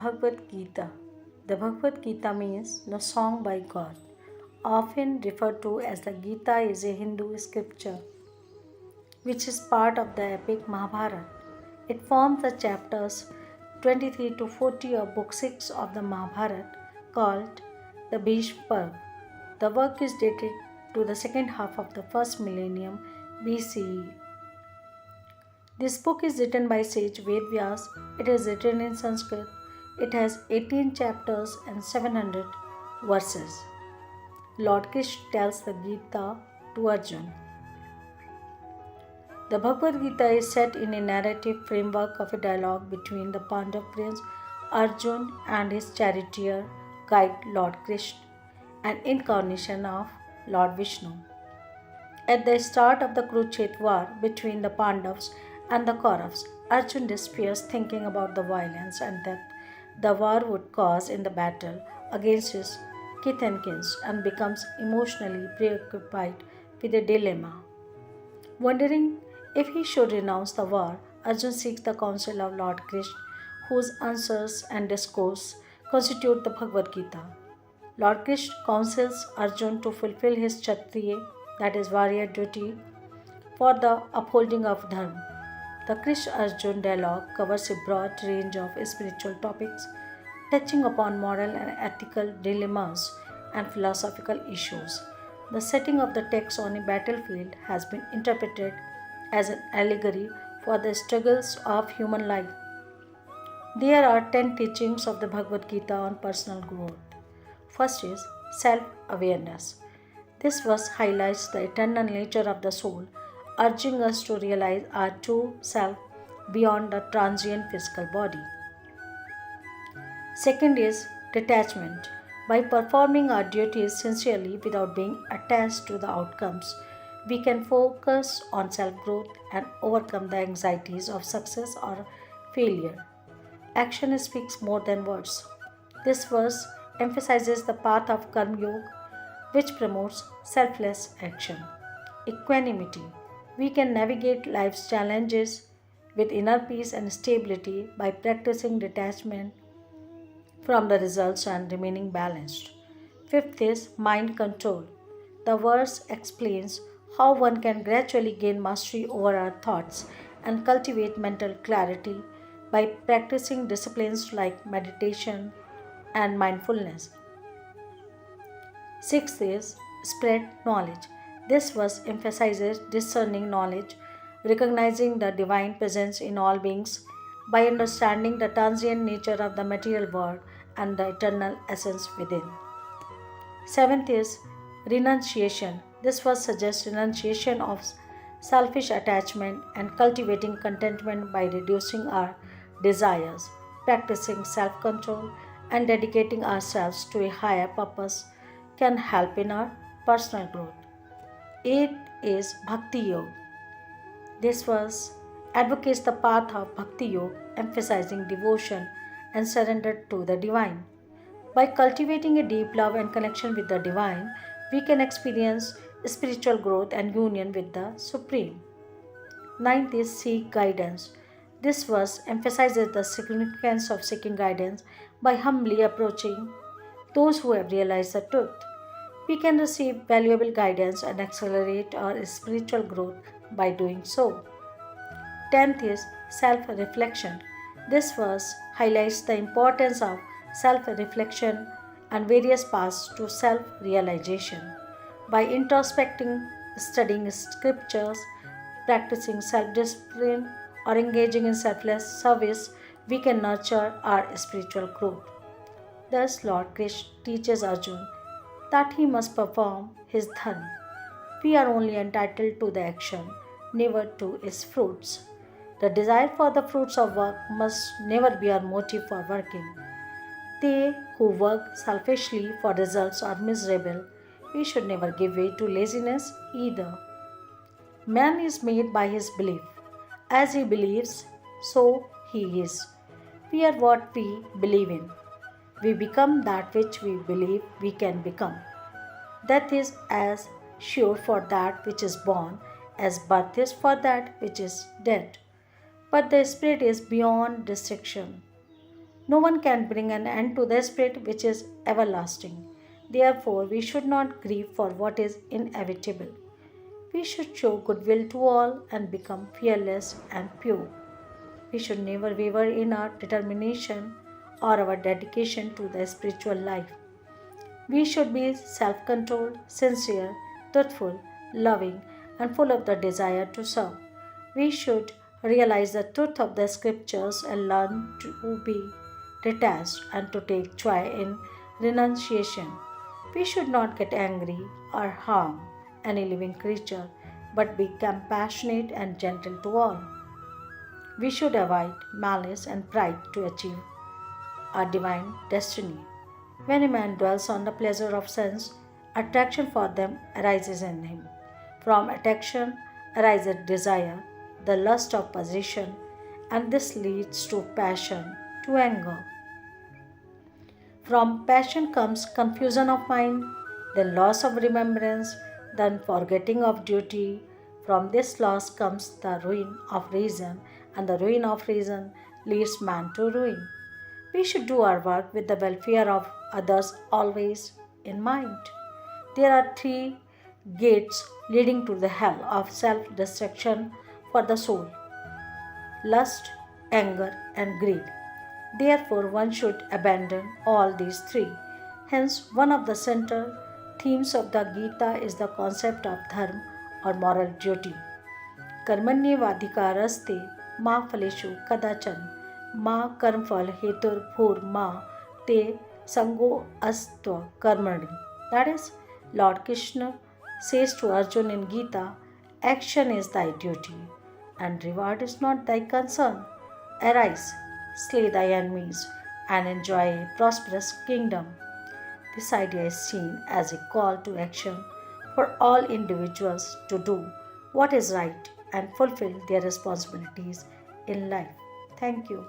Bhagwad Gita. The Bhagwad Gita means the song by God. Often referred to as the Gita is a Hindu scripture which is part of the epic Mahabharata. It forms the chapters 23 to 40 of Book 6 of the Mahabharata called the Bhishma Parv. The work is dated to the second half of the first millennium BCE. This book is written by sage Ved Vyas. It is written in Sanskrit. It has 18 chapters and 700 verses. Lord Krishna tells the Gita to Arjun. The Bhagwad Gita is set in a narrative framework of a dialogue between the Pandav prince Arjun and his charioteer guide Lord Krishna, an incarnation of Lord Vishnu. At the start of the Kurukshetra war between the Pandavas and the Kauravas, Arjun despairs thinking about the violence and death the war would cause in the battle against his kith and kins and becomes emotionally preoccupied with a dilemma. Wondering if he should renounce the war, Arjun seeks the counsel of Lord Krishna, whose answers and discourse constitute the Bhagavad Gita. Lord Krishna counsels Arjun to fulfill his Kshatriya, that is warrior duty, for the upholding of Dharma. The Krishna Arjun dialogue covers a broad range of spiritual topics, touching upon moral and ethical dilemmas and philosophical issues. The setting of the text on a battlefield has been interpreted as an allegory for the struggles of human life. There are 10 teachings of the Bhagavad Gita on personal growth. First is self-awareness. This verse highlights the eternal nature of the soul, urging us to realize our true self beyond the transient physical body. Second is detachment. By performing our duties sincerely without being attached to the outcomes, we can focus on self growth and overcome the anxieties of success or failure. Action speaks more than words. This verse emphasizes the path of Karma Yoga, which promotes selfless action. Equanimity. We can navigate life's challenges with inner peace and stability by practicing detachment from the results and remaining balanced. Fifth is mind control. The verse explains how one can gradually gain mastery over our thoughts and cultivate mental clarity by practicing disciplines like meditation and mindfulness. Sixth is spread knowledge. This verse emphasizes discerning knowledge, recognizing the divine presence in all beings by understanding the transient nature of the material world and the eternal essence within. Seventh is renunciation. This verse suggests renunciation of selfish attachment and cultivating contentment by reducing our desires, practicing self control, and dedicating ourselves to a higher purpose can help in our personal growth. Eighth is Bhakti Yoga. This verse advocates the path of Bhakti Yoga, emphasizing devotion and surrender to the divine. By cultivating a deep love and connection with the divine, we can experience spiritual growth and union with the Supreme. Ninth is seek guidance. This verse emphasizes the significance of seeking guidance by humbly approaching those who have realized the truth. We can receive valuable guidance and accelerate our spiritual growth by doing so. Tenth is self reflection. This verse highlights the importance of self reflection and various paths to self realization. By introspecting, studying scriptures, practicing self discipline, or engaging in selfless service, we can nurture our spiritual growth. Thus, Lord Krishna teaches Arjun that he must perform his dharma. We are only entitled to the action, never to its fruits. The desire for the fruits of work must never be our motive for working. They who work selfishly for results are miserable. We should never give way to laziness either. Man is made by his belief. As he believes, so he is. We are what we believe in. We become that which we believe we can become. Death is as sure for that which is born as birth is for that which is dead. But the spirit is beyond restriction. No one can bring an end to the spirit which is everlasting. Therefore, we should not grieve for what is inevitable. We should show goodwill to all and become fearless and pure. We should never waver in our determination or our dedication to the spiritual life. We should be self controlled, sincere, truthful, loving, and full of the desire to serve. We should realize the truth of the scriptures and learn to be detached and to take joy in renunciation. We should not get angry or harm any living creature, but be compassionate and gentle to all. We should avoid malice and pride to achieve our divine destiny. When a man dwells on the pleasure of sense, attraction for them arises in him. From attraction arises desire, the lust of possession, and this leads to passion, to anger. From passion comes confusion of mind, then loss of remembrance, then forgetting of duty. From this loss comes the ruin of reason, and the ruin of reason leads man to ruin. We should do our work with the welfare of others always in mind. There are three gates leading to the hell of self destruction for the soul: lust, anger, and greed. Therefore, one should abandon all these three. Hence, one of the central themes of the Gita is the concept of dharma or moral duty. कर्मण्येवाधिकारस्ते मा फलेषु कदाचन मा कर्मफल हेतुर्भुर्मा te sango astva karmani. That is, Lord Krishna says to Arjun in Gita, action is thy duty, and reward is not thy concern. Arise, slay thy enemies, and enjoy a prosperous kingdom. This idea is seen as a call to action for all individuals to do what is right and fulfill their responsibilities in life. Thank you.